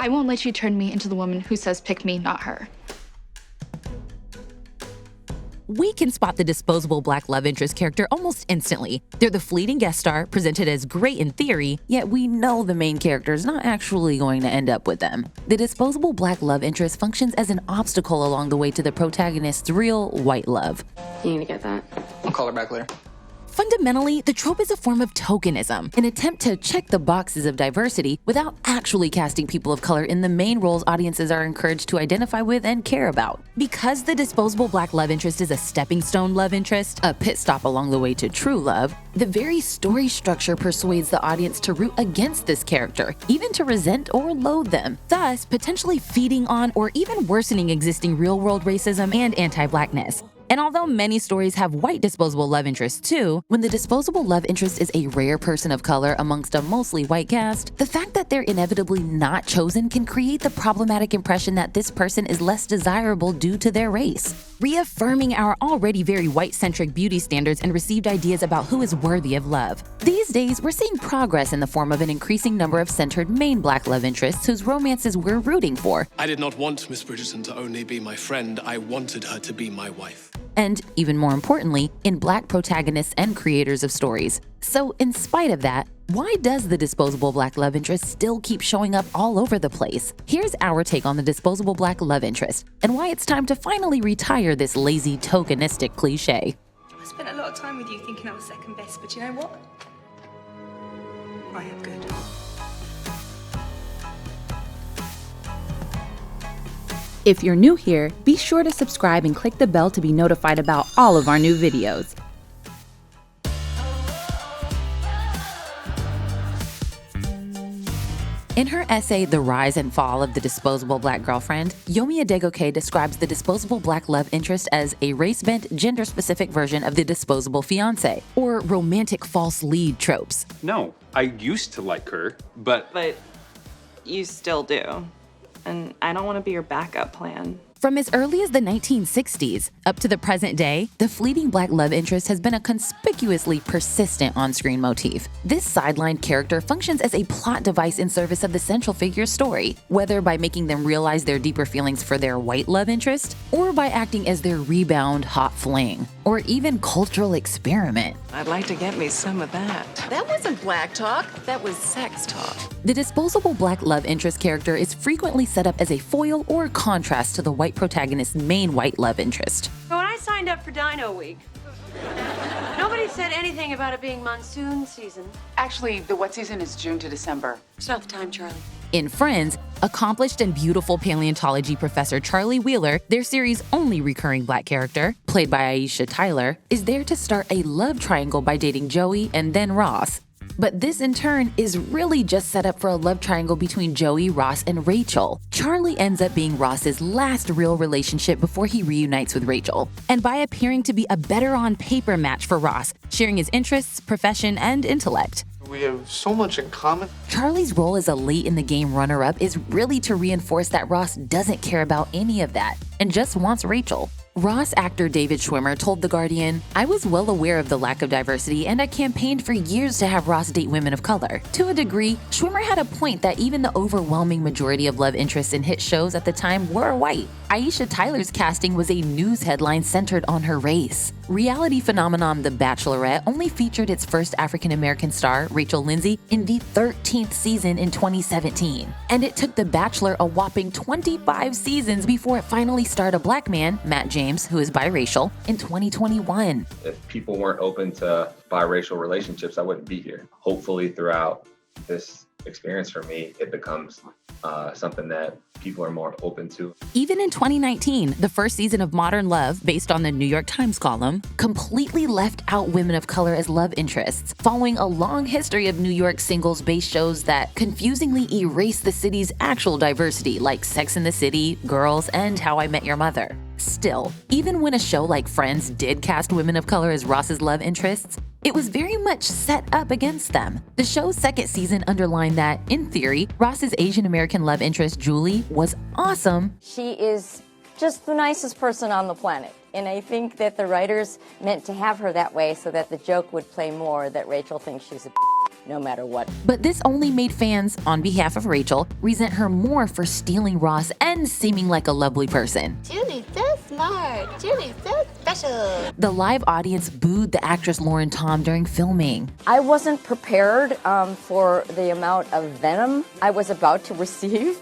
I won't let you turn me into the woman who says pick me, not her. We can spot the disposable black love interest character almost instantly. They're the fleeting guest star, presented as great in theory, yet we know the main character is not actually going to end up with them. The disposable black love interest functions as an obstacle along the way to the protagonist's real white love. You need to get that? I'll call her back later. Fundamentally, the trope is a form of tokenism, an attempt to check the boxes of diversity without actually casting people of color in the main roles audiences are encouraged to identify with and care about. Because the disposable black love interest is a stepping stone love interest, a pit stop along the way to true love, the very story structure persuades the audience to root against this character, even to resent or loathe them, thus potentially feeding on or even worsening existing real-world racism and anti-blackness. And although many stories have white disposable love interests too, when the disposable love interest is a rare person of color amongst a mostly white cast, the fact that they're inevitably not chosen can create the problematic impression that this person is less desirable due to their race, reaffirming our already very white-centric beauty standards and received ideas about who is worthy of love. These days, we're seeing progress in the form of an increasing number of centered main black love interests whose romances we're rooting for. I did not want Miss Bridgerton to only be my friend, I wanted her to be my wife. And, even more importantly, in black protagonists and creators of stories. So, in spite of that, why does the disposable black love interest still keep showing up all over the place? Here's our take on the disposable black love interest, and why it's time to finally retire this lazy tokenistic cliché. I spent a lot of time with you thinking I was second best, but you know what? I am good. If you're new here, be sure to subscribe and click the bell to be notified about all of our new videos. In her essay, The Rise and Fall of the Disposable Black Girlfriend, Yomi Adegoke describes the disposable black love interest as a race-bent, gender-specific version of the disposable fiancé, or romantic false lead tropes. No, I used to like her, but... But you still do. And I don't want to be your backup plan. From as early as the 1960s up to the present day, the fleeting black love interest has been a conspicuously persistent on-screen motif. This sidelined character functions as a plot device in service of the central figure's story, whether by making them realize their deeper feelings for their white love interest, or by acting as their rebound hot fling, or even cultural experiment. I'd like to get me some of that. That wasn't black talk, that was sex talk. The disposable black love interest character is frequently set up as a foil or contrast to the white protagonist's main white love interest. So when I signed up for Dino Week, nobody said anything about it being monsoon season. Actually, the wet season is June to December. It's not the time, Charlie. In Friends, accomplished and beautiful paleontology professor Charlie Wheeler, their series' only recurring black character, played by Aisha Tyler, is there to start a love triangle by dating Joey and then Ross. But this, in turn, is really just set up for a love triangle between Joey, Ross, and Rachel. Charlie ends up being Ross's last real relationship before he reunites with Rachel, and by appearing to be a better-on-paper match for Ross, sharing his interests, profession, and intellect. We have so much in common. Charlie's role as a late-in-the-game runner-up is really to reinforce that Ross doesn't care about any of that, and just wants Rachel. Ross actor David Schwimmer told The Guardian, "I was well aware of the lack of diversity and I campaigned for years to have Ross date women of color." To a degree, Schwimmer had a point that even the overwhelming majority of love interests in hit shows at the time were white. Aisha Tyler's casting was a news headline centered on her race. Reality phenomenon The Bachelorette only featured its first African-American star, Rachel Lindsay, in the 13th season in 2017. And it took The Bachelor a whopping 25 seasons before it finally starred a black man, Matt James, who is biracial, in 2021. If people weren't open to biracial relationships, I wouldn't be here. Hopefully throughout this experience for me, it becomes something that people are more open to. Even in 2019, the first season of Modern Love, based on the New York Times column, completely left out women of color as love interests, following a long history of New York singles-based shows that confusingly erase the city's actual diversity, like Sex and the City, Girls, and How I Met Your Mother. Still, even when a show like Friends did cast women of color as Ross's love interests, it was very much set up against them. The show's second season underlined that, in theory, Ross's Asian American love interest, Julie, was awesome. She is just the nicest person on the planet. And I think that the writers meant to have her that way so that the joke would play more that Rachel thinks she's a no matter what. But this only made fans, on behalf of Rachel, resent her more for stealing Ross and seeming like a lovely person. Julie's so smart. Julie's so special. The live audience booed the actress Lauren Tom during filming. I wasn't prepared for the amount of venom I was about to receive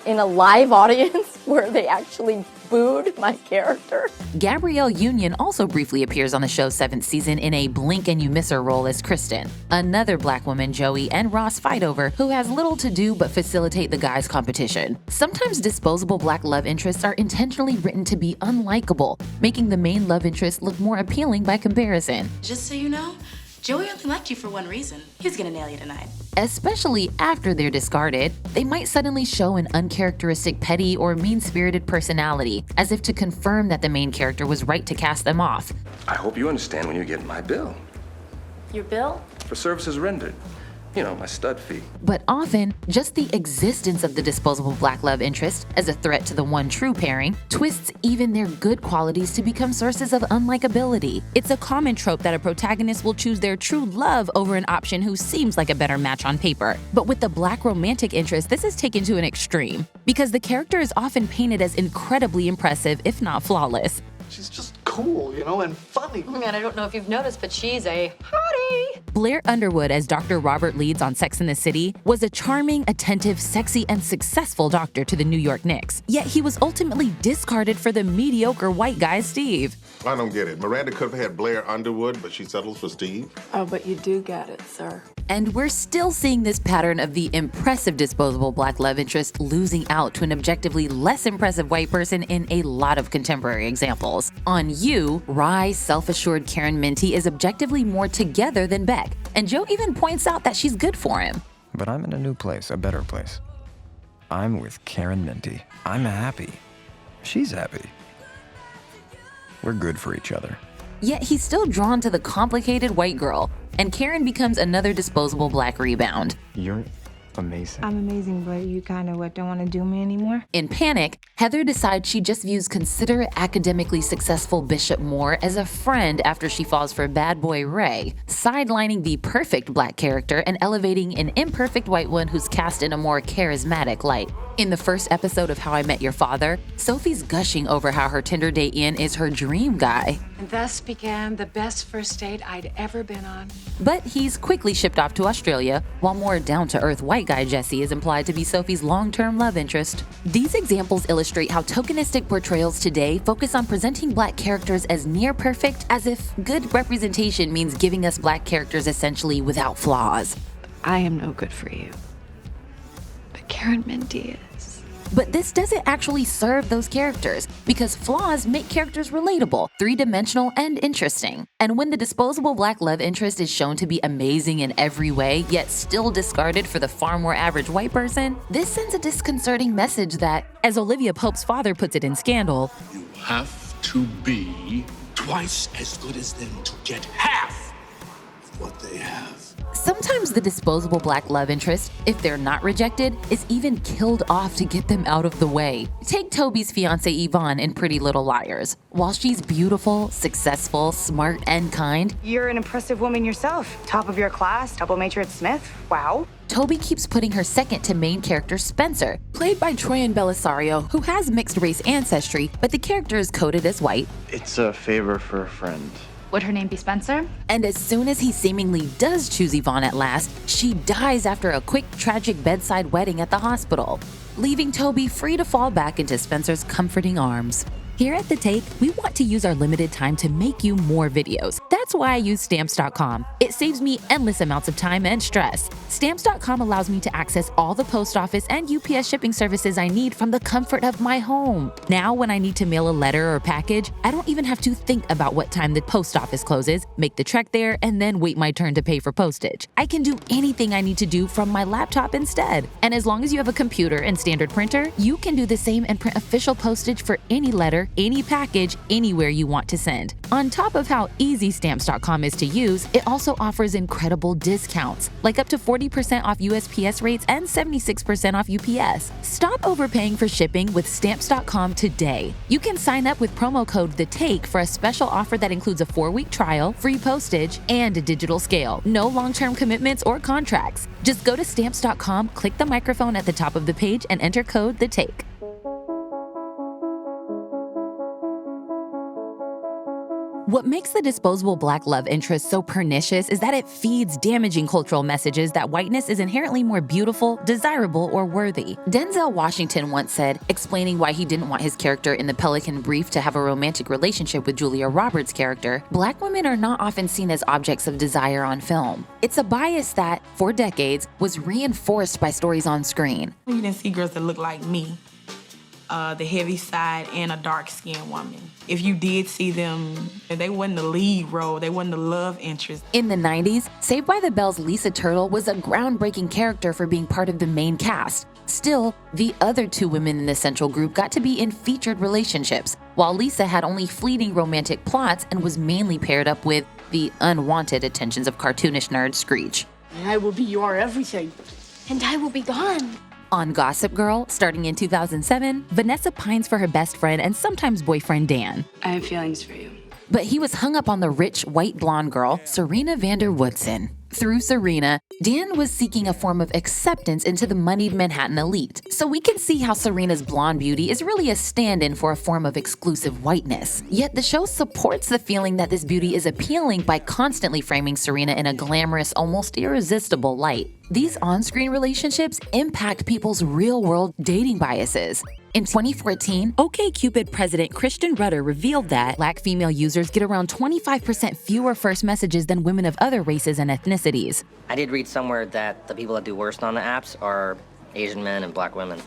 in a live audience where they actually booed my character. Gabrielle Union also briefly appears on the show's 7th season in a blink and you miss her role as Kristen, another black woman Joey and Ross fight over who has little to do but facilitate the guys' competition. Sometimes disposable black love interests are intentionally written to be unlikable, making the main love interest look more appealing by comparison. Just so you know, Joey only liked you for one reason. He's gonna nail you tonight. Especially after they're discarded, they might suddenly show an uncharacteristic petty or mean-spirited personality, as if to confirm that the main character was right to cast them off. I hope you understand when you get my bill. Your bill? For services rendered. You know, my stud fee. But often, just the existence of the disposable black love interest as a threat to the one true pairing twists even their good qualities to become sources of unlikability. It's a common trope that a protagonist will choose their true love over an option who seems like a better match on paper. But with the black romantic interest, this is taken to an extreme, because the character is often painted as incredibly impressive, if not flawless. She's just cool, you know, and funny. Man, I don't know if you've noticed, but she's a hottie. Blair Underwood as Dr. Robert Leeds on Sex and the City was a charming, attentive, sexy, and successful doctor to the New York Knicks. Yet he was ultimately discarded for the mediocre white guy Steve. I don't get it. Miranda could have had Blair Underwood, but she settles for Steve. Oh, but you do get it, sir. And we're still seeing this pattern of the impressive disposable black love interest losing out to an objectively less impressive white person in a lot of contemporary examples. On You, wry, self-assured Karen Minty is objectively more together than Beck, and Joe even points out that she's good for him. But I'm in a new place, a better place. I'm with Karen Minty. I'm happy. She's happy. We're good for each other. Yet he's still drawn to the complicated white girl, and Karen becomes another disposable black rebound. You're amazing. I'm amazing, but you kind of don't want to do me anymore? In panic, Heather decides she just views considerate, academically successful Bishop Moore as a friend after she falls for bad boy Ray, sidelining the perfect black character and elevating an imperfect white one who's cast in a more charismatic light. In the first episode of How I Met Your Father, Sophie's gushing over how her Tinder date Ian is her dream guy. And thus began the best first date I'd ever been on. But he's quickly shipped off to Australia, while more down-to-earth white guy Jesse is implied to be Sophie's long-term love interest. These examples illustrate how tokenistic portrayals today focus on presenting black characters as near-perfect, as if good representation means giving us black characters essentially without flaws. I am no good for you. But Karen Minty is. But this doesn't actually serve those characters, because flaws make characters relatable, three-dimensional, and interesting. And when the disposable black love interest is shown to be amazing in every way, yet still discarded for the far more average white person, this sends a disconcerting message that, as Olivia Pope's father puts it in Scandal, You have to be twice as good as them to get half of what they have. sometimes the disposable black love interest, if they're not rejected, is even killed off to get them out of the way. Take Toby's fiancée Yvonne in Pretty Little Liars. While she's beautiful, successful, smart, and kind, You're an impressive woman yourself. Top of your class, double major at Smith. Wow. Toby keeps putting her second to main character Spencer, played by Troyan Bellisario, who has mixed race ancestry, but the character is coded as white. It's a favor for a friend. Would her name be Spencer? And as soon as he seemingly does choose Yvonne at last, she dies after a quick, tragic bedside wedding at the hospital, leaving Toby free to fall back into Spencer's comforting arms. Here at The Take, we want to use our limited time to make you more videos. That's why I use Stamps.com. It saves me endless amounts of time and stress. Stamps.com allows me to access all the post office and UPS shipping services I need from the comfort of my home. Now, when I need to mail a letter or package, I don't even have to think about what time the post office closes, make the trek there, and then wait my turn to pay for postage. I can do anything I need to do from my laptop instead. And as long as you have a computer and standard printer, you can do the same and print official postage for any letter, any package anywhere you want to send. On top of how easy Stamps.com is to use, it also offers incredible discounts, like up to 40% off USPS rates and 76% off UPS. Stop overpaying for shipping with Stamps.com today. You can sign up with promo code THETAKE for a special offer that includes a 4-week trial, free postage, and a digital scale. No long-term commitments or contracts. Just go to Stamps.com, click the microphone at the top of the page, and enter code THETAKE. What makes the disposable Black love interest so pernicious is that it feeds damaging cultural messages that whiteness is inherently more beautiful, desirable, or worthy. Denzel Washington once said, explaining why he didn't want his character in The Pelican Brief to have a romantic relationship with Julia Roberts' character, Black women are not often seen as objects of desire on film. It's a bias that, for decades, was reinforced by stories on screen. You didn't see girls that look like me. The heavy side and a dark-skinned woman. If you did see them, they wasn't the lead role, they wasn't the love interest. In the 90s, Saved by the Bell's Lisa Turtle was a groundbreaking character for being part of the main cast. Still, the other two women in the central group got to be in featured relationships, while Lisa had only fleeting romantic plots and was mainly paired up with the unwanted attentions of cartoonish nerd Screech. I will be your everything, and I will be gone. On Gossip Girl, starting in 2007, Vanessa pines for her best friend and sometimes boyfriend Dan. I have feelings for you. But he was hung up on the rich, white blonde girl, Serena van der Woodsen. Through Serena, Dan was seeking a form of acceptance into the moneyed Manhattan elite. So we can see how Serena's blonde beauty is really a stand-in for a form of exclusive whiteness. Yet the show supports the feeling that this beauty is appealing by constantly framing Serena in a glamorous, almost irresistible light. These on-screen relationships impact people's real-world dating biases. In 2014, OkCupid president Christian Rudder revealed that Black female users get around 25% fewer first messages than women of other races and ethnicities. I did read somewhere that the people that do worst on the apps are Asian men and Black women.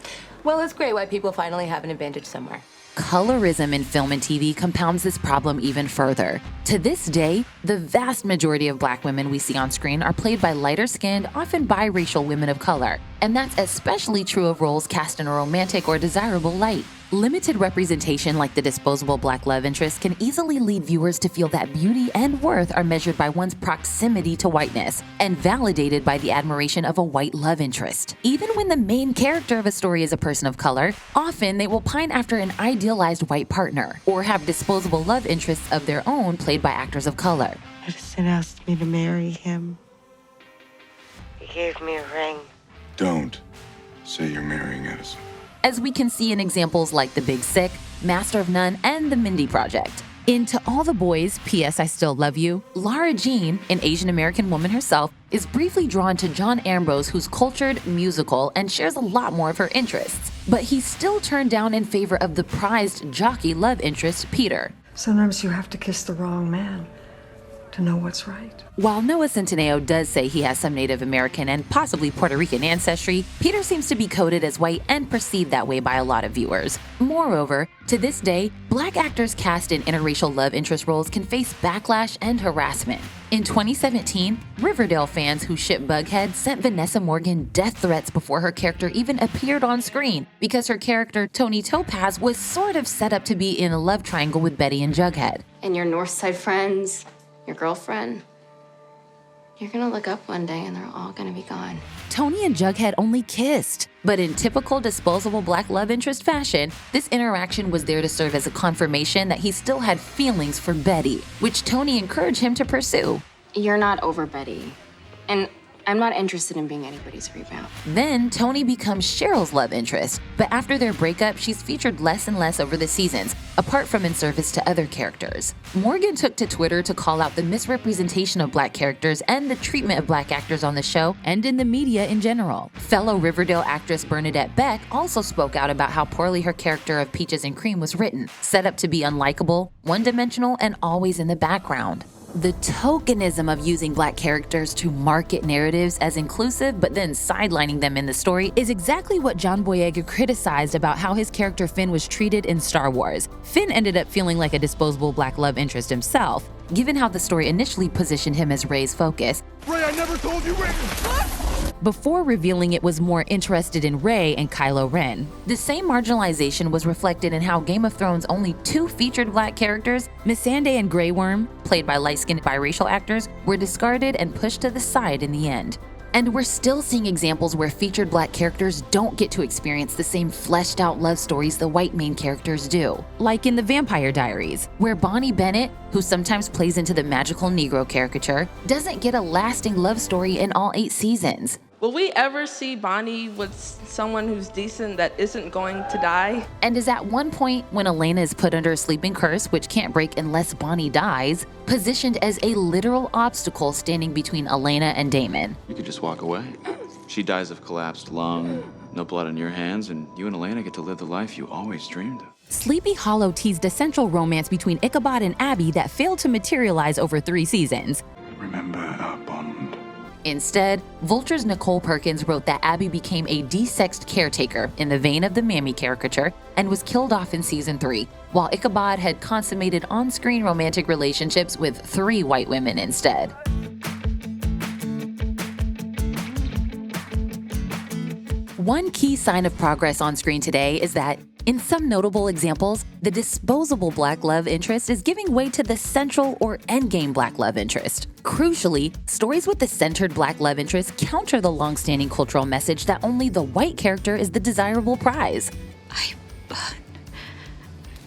Well, it's great white people finally have an advantage somewhere. Colorism in film and TV compounds this problem even further. To this day, the vast majority of Black women we see on screen are played by lighter-skinned, often biracial women of color. And that's especially true of roles cast in a romantic or desirable light. Limited representation like the disposable Black love interest can easily lead viewers to feel that beauty and worth are measured by one's proximity to whiteness and validated by the admiration of a white love interest. Even when the main character of a story is a person of color, often they will pine after an idealized white partner or have disposable love interests of their own played by actors of color. Edison asked me to marry him. He gave me a ring. Don't say you're marrying Edison. As we can see in examples like The Big Sick, Master of None, and The Mindy Project. In To All the Boys, P.S. I Still Love You, Lara Jean, an Asian American woman herself, is briefly drawn to John Ambrose, who's cultured, musical, and shares a lot more of her interests. But he's still turned down in favor of the prized jockey love interest, Peter. Sometimes you have to kiss the wrong man to know what's right. While Noah Centineo does say he has some Native American and possibly Puerto Rican ancestry, Peter seems to be coded as white and perceived that way by a lot of viewers. Moreover, to this day, Black actors cast in interracial love interest roles can face backlash and harassment. In 2017, Riverdale fans who ship Bughead sent Vanessa Morgan death threats before her character even appeared on screen because her character, Tony Topaz, was sort of set up to be in a love triangle with Betty and Jughead. And your North Side friends, your girlfriend, you're gonna look up one day and they're all gonna be gone. Tony and Jughead only kissed. But in typical disposable Black love interest fashion, this interaction was there to serve as a confirmation that he still had feelings for Betty, which Tony encouraged him to pursue. You're not over Betty, and I'm not interested in being anybody's rebound. Then Tony becomes Cheryl's love interest, but after their breakup, she's featured less and less over the seasons, apart from in service to other characters. Morgan took to Twitter to call out the misrepresentation of Black characters and the treatment of Black actors on the show and in the media in general. Fellow Riverdale actress Bernadette Beck also spoke out about how poorly her character of Peaches and Cream was written, set up to be unlikable, one-dimensional, and always in the background. The tokenism of using Black characters to market narratives as inclusive but then sidelining them in the story is exactly what John Boyega criticized about how his character Finn was treated in Star Wars. Finn ended up feeling like a disposable Black love interest himself, given how the story initially positioned him as Rey's focus. Rey, I never told you Rey! before revealing it was more interested in Rey and Kylo Ren. The same marginalization was reflected in how Game of Thrones' only 2 featured black characters, Missandei and Grey Worm, played by light-skinned biracial actors, were discarded and pushed to the side in the end. And we're still seeing examples where featured black characters don't get to experience the same fleshed out love stories the white main characters do. Like in The Vampire Diaries, where Bonnie Bennett, who sometimes plays into the magical Negro caricature, doesn't get a lasting love story in all 8 seasons. Will we ever see Bonnie with someone who's decent that isn't going to die? And is at one point, when Elena is put under a sleeping curse which can't break unless Bonnie dies, positioned as a literal obstacle standing between Elena and Damon. You could just walk away. She dies of collapsed lung, no blood on your hands, and you and Elena get to live the life you always dreamed of. Sleepy Hollow teased a central romance between Ichabod and Abby that failed to materialize over 3 seasons. Remember our bond. Instead, Vulture's Nicole Perkins wrote that Abby became a desexed caretaker in the vein of the Mammy caricature and was killed off in season 3, while Ichabod had consummated on-screen romantic relationships with 3 white women instead. One key sign of progress on screen today is that, in some notable examples, the disposable black love interest is giving way to the central or endgame black love interest. Crucially, stories with the centered black love interest counter the long-standing cultural message that only the white character is the desirable prize. I burn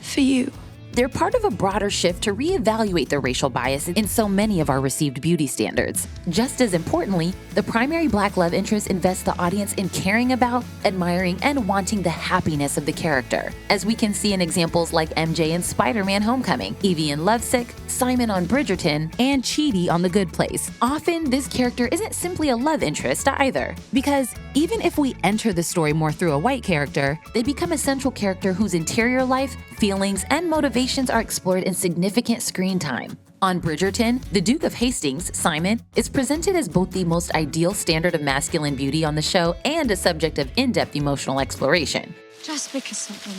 for you. They're part of a broader shift to reevaluate the racial bias in so many of our received beauty standards. Just as importantly, the primary black love interest invests the audience in caring about, admiring, and wanting the happiness of the character, as we can see in examples like MJ in Spider-Man Homecoming, Evie in Lovesick, Simon on Bridgerton, and Chidi on The Good Place. Often, this character isn't simply a love interest either, because even if we enter the story more through a white character, they become a central character whose interior life, feelings, and motivations are explored in significant screen time. On Bridgerton, the Duke of Hastings, Simon, is presented as both the most ideal standard of masculine beauty on the show and a subject of in-depth emotional exploration. Just because something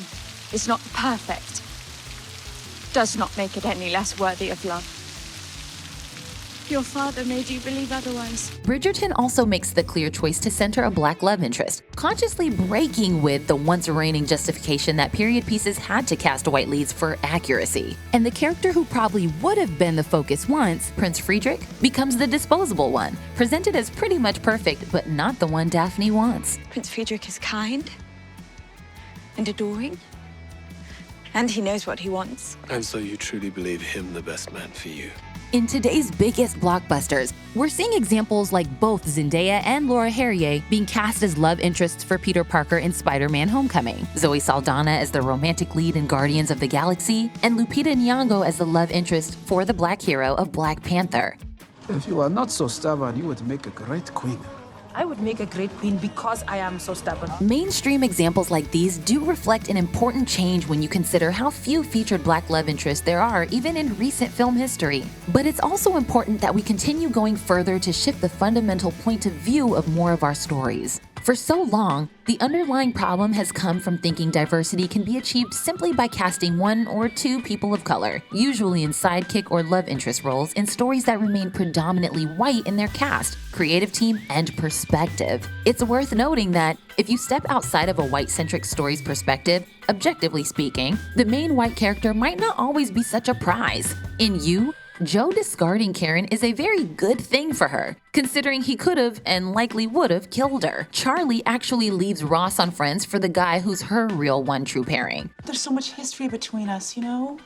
is not perfect does not make it any less worthy of love. Your father made you believe otherwise. Bridgerton also makes the clear choice to center a black love interest, consciously breaking with the once reigning justification that period pieces had to cast white leads for accuracy. And the character who probably would have been the focus once, Prince Friedrich, becomes the disposable one, presented as pretty much perfect, but not the one Daphne wants. Prince Friedrich is kind and adoring, and he knows what he wants. And so you truly believe him the best man for you? In today's biggest blockbusters, we're seeing examples like both Zendaya and Laura Harrier being cast as love interests for Peter Parker in Spider-Man Homecoming, Zoe Saldana as the romantic lead in Guardians of the Galaxy, and Lupita Nyong'o as the love interest for the black hero of Black Panther. If you are not so stubborn, you would make a great queen. I would make a great queen because I am so stubborn. Mainstream examples like these do reflect an important change when you consider how few featured black love interests there are even in recent film history. But it's also important that we continue going further to shift the fundamental point of view of more of our stories. For so long, the underlying problem has come from thinking diversity can be achieved simply by casting 1 or 2 people of color, usually in sidekick or love interest roles in stories that remain predominantly white in their cast, creative team, and perspective. It's worth noting that if you step outside of a white-centric story's perspective, objectively speaking, the main white character might not always be such a prize. In You, Joe discarding Karen is a very good thing for her, considering he could have and likely would have killed her. Charlie actually leaves Ross on Friends for the guy who's her real one true pairing. There's so much history between us, you know?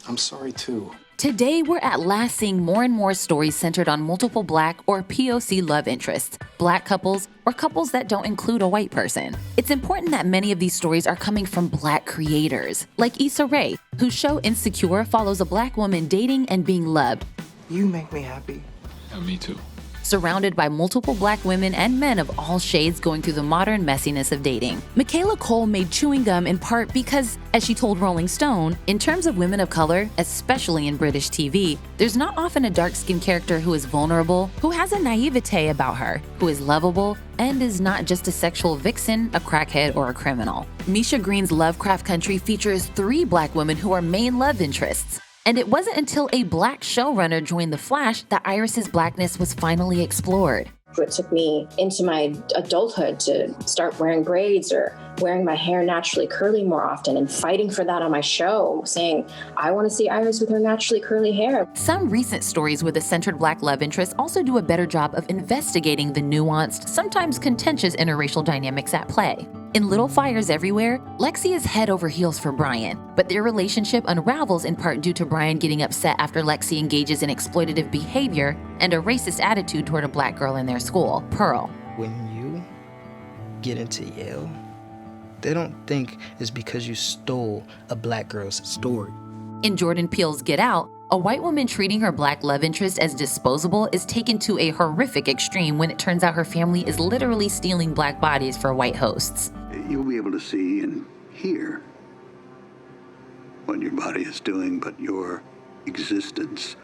I'm sorry too. Today, we're at last seeing more and more stories centered on multiple black or POC love interests, black couples, or couples that don't include a white person. It's important that many of these stories are coming from black creators, like Issa Rae, whose show Insecure follows a black woman dating and being loved. You make me happy. Yeah, me too. Surrounded by multiple black women and men of all shades going through the modern messiness of dating. Michaela Cole made Chewing Gum in part because, as she told Rolling Stone, in terms of women of color, especially in British TV, there's not often a dark-skinned character who is vulnerable, who has a naivete about her, who is lovable, and is not just a sexual vixen, a crackhead, or a criminal. Misha Green's Lovecraft Country features 3 black women who are main love interests. And it wasn't until a black showrunner joined The Flash that Iris's blackness was finally explored. It took me into my adulthood to start wearing braids or wearing my hair naturally curly more often and fighting for that on my show, saying, I want to see Iris with her naturally curly hair. Some recent stories with a centered Black love interest also do a better job of investigating the nuanced, sometimes contentious interracial dynamics at play. In Little Fires Everywhere, Lexi is head over heels for Brian, but their relationship unravels in part due to Brian getting upset after Lexi engages in exploitative behavior and a racist attitude toward a Black girl in their school, Pearl. When you get into Yale, they don't think it's because you stole a Black girl's story. In Jordan Peele's Get Out, a white woman treating her Black love interest as disposable is taken to a horrific extreme when it turns out her family is literally stealing Black bodies for white hosts. You'll be able to see and hear what your body is doing, but your existence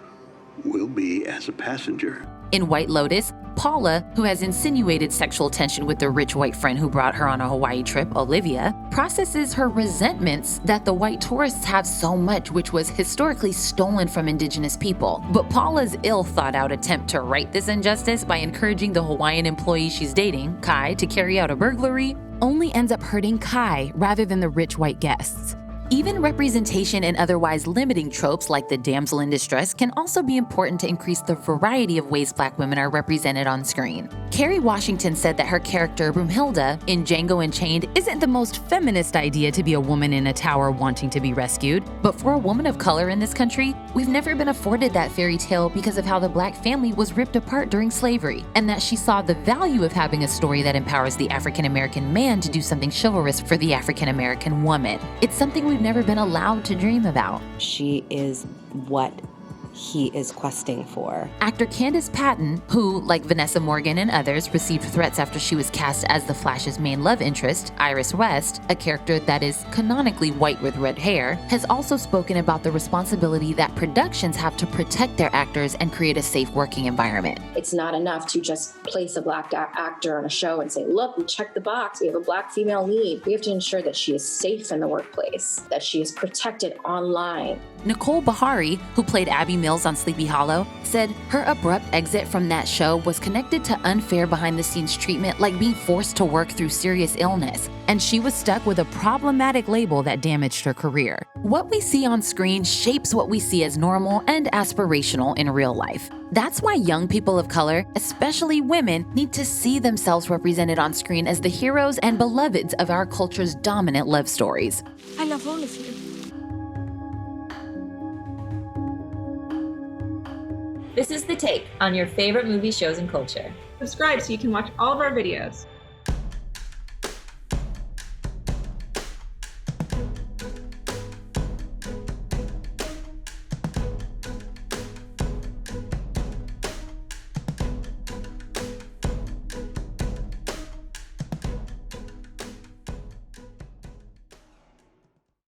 will be as a passenger. In White Lotus, Paula, who has insinuated sexual tension with the rich white friend who brought her on a Hawaii trip, Olivia, processes her resentments that the white tourists have so much, which was historically stolen from indigenous people. But Paula's ill-thought-out attempt to right this injustice by encouraging the Hawaiian employee she's dating, Kai, to carry out a burglary, only ends up hurting Kai rather than the rich white guests. Even representation in otherwise limiting tropes like the damsel in distress can also be important to increase the variety of ways Black women are represented on screen. Kerry Washington said that her character, Broomhilda, in Django Unchained isn't the most feminist idea to be a woman in a tower wanting to be rescued. But for a woman of color in this country, we've never been afforded that fairy tale because of how the Black family was ripped apart during slavery, and that she saw the value of having a story that empowers the African American man to do something chivalrous for the African American woman. It's something we've never been allowed to dream about. She is what he is questing for. Actor Candace Patton, who, like Vanessa Morgan and others, received threats after she was cast as the Flash's main love interest, Iris West, a character that is canonically white with red hair, has also spoken about the responsibility that productions have to protect their actors and create a safe working environment. It's not enough to just place a Black actor on a show and say, look, we checked the box, we have a Black female lead. We have to ensure that she is safe in the workplace, that she is protected online. Nicole Bahari, who played Abby Mills on Sleepy Hollow, said her abrupt exit from that show was connected to unfair behind-the-scenes treatment, like being forced to work through serious illness, and she was stuck with a problematic label that damaged her career. What we see on screen shapes what we see as normal and aspirational in real life. That's why young people of color, especially women, need to see themselves represented on screen as the heroes and beloveds of our culture's dominant love stories. I love all of you. This is The Take on your favorite movie, shows, and culture. Subscribe so you can watch all of our videos.